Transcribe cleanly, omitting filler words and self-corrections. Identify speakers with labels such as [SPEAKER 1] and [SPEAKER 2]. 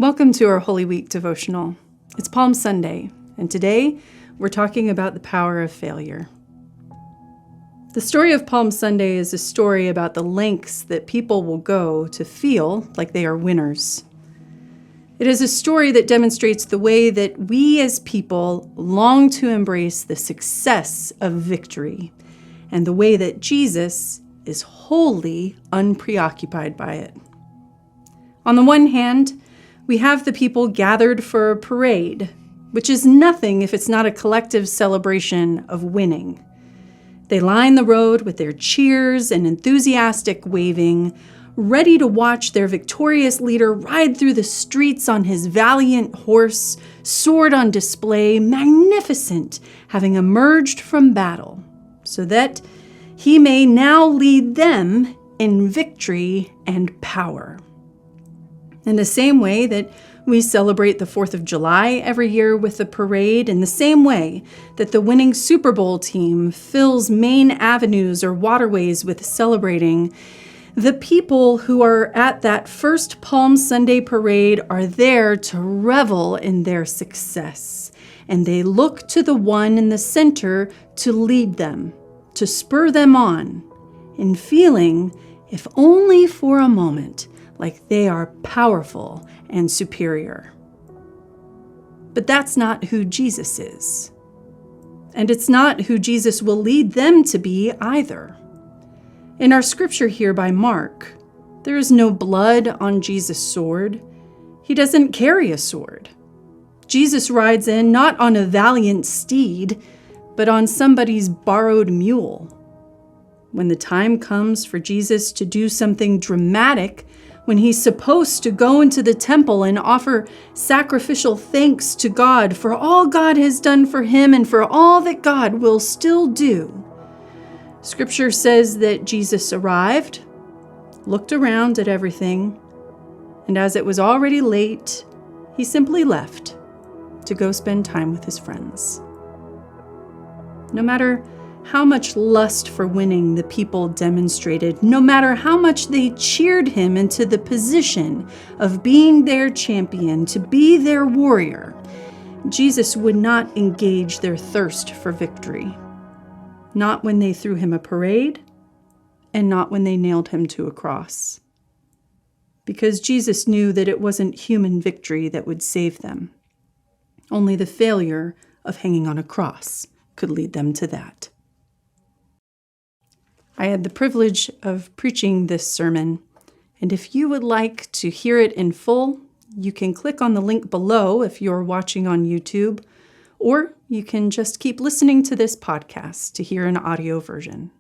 [SPEAKER 1] Welcome to our Holy Week devotional. It's Palm Sunday, and today we're talking about the power of failure. The story of Palm Sunday is a story about the lengths that people will go to feel like they are winners. It is a story that demonstrates the way that we as people long to embrace the success of victory, and the way that Jesus is wholly unpreoccupied by it. On the one hand, we have the people gathered for a parade, which is nothing if it's not a collective celebration of winning. They line the road with their cheers and enthusiastic waving, ready to watch their victorious leader ride through the streets on his valiant horse, sword on display, magnificent, having emerged from battle, so that he may now lead them in victory and power. In the same way that we celebrate the 4th of July every year with a parade, in the same way that the winning Super Bowl team fills main avenues or waterways with celebrating, the people who are at that first Palm Sunday parade are there to revel in their success, and they look to the one in the center to lead them, to spur them on, in feeling, if only for a moment, like they are powerful and superior. But that's not who Jesus is. And it's not who Jesus will lead them to be either. In our scripture here by Mark, there is no blood on Jesus' sword. He doesn't carry a sword. Jesus rides in not on a valiant steed, but on somebody's borrowed mule. When the time comes for Jesus to do something dramatic, when he's supposed to go into the temple and offer sacrificial thanks to God for all God has done for him and for all that God will still do, Scripture says that Jesus arrived, looked around at everything, and as it was already late, he simply left to go spend time with his friends. No matter how much lust for winning the people demonstrated, no matter how much they cheered him into the position of being their champion, to be their warrior, Jesus would not engage their thirst for victory. Not when they threw him a parade, and not when they nailed him to a cross. Because Jesus knew that it wasn't human victory that would save them. Only the failure of hanging on a cross could lead them to that. I had the privilege of preaching this sermon, and if you would like to hear it in full, you can click on the link below if you're watching on YouTube, or you can just keep listening to this podcast to hear an audio version.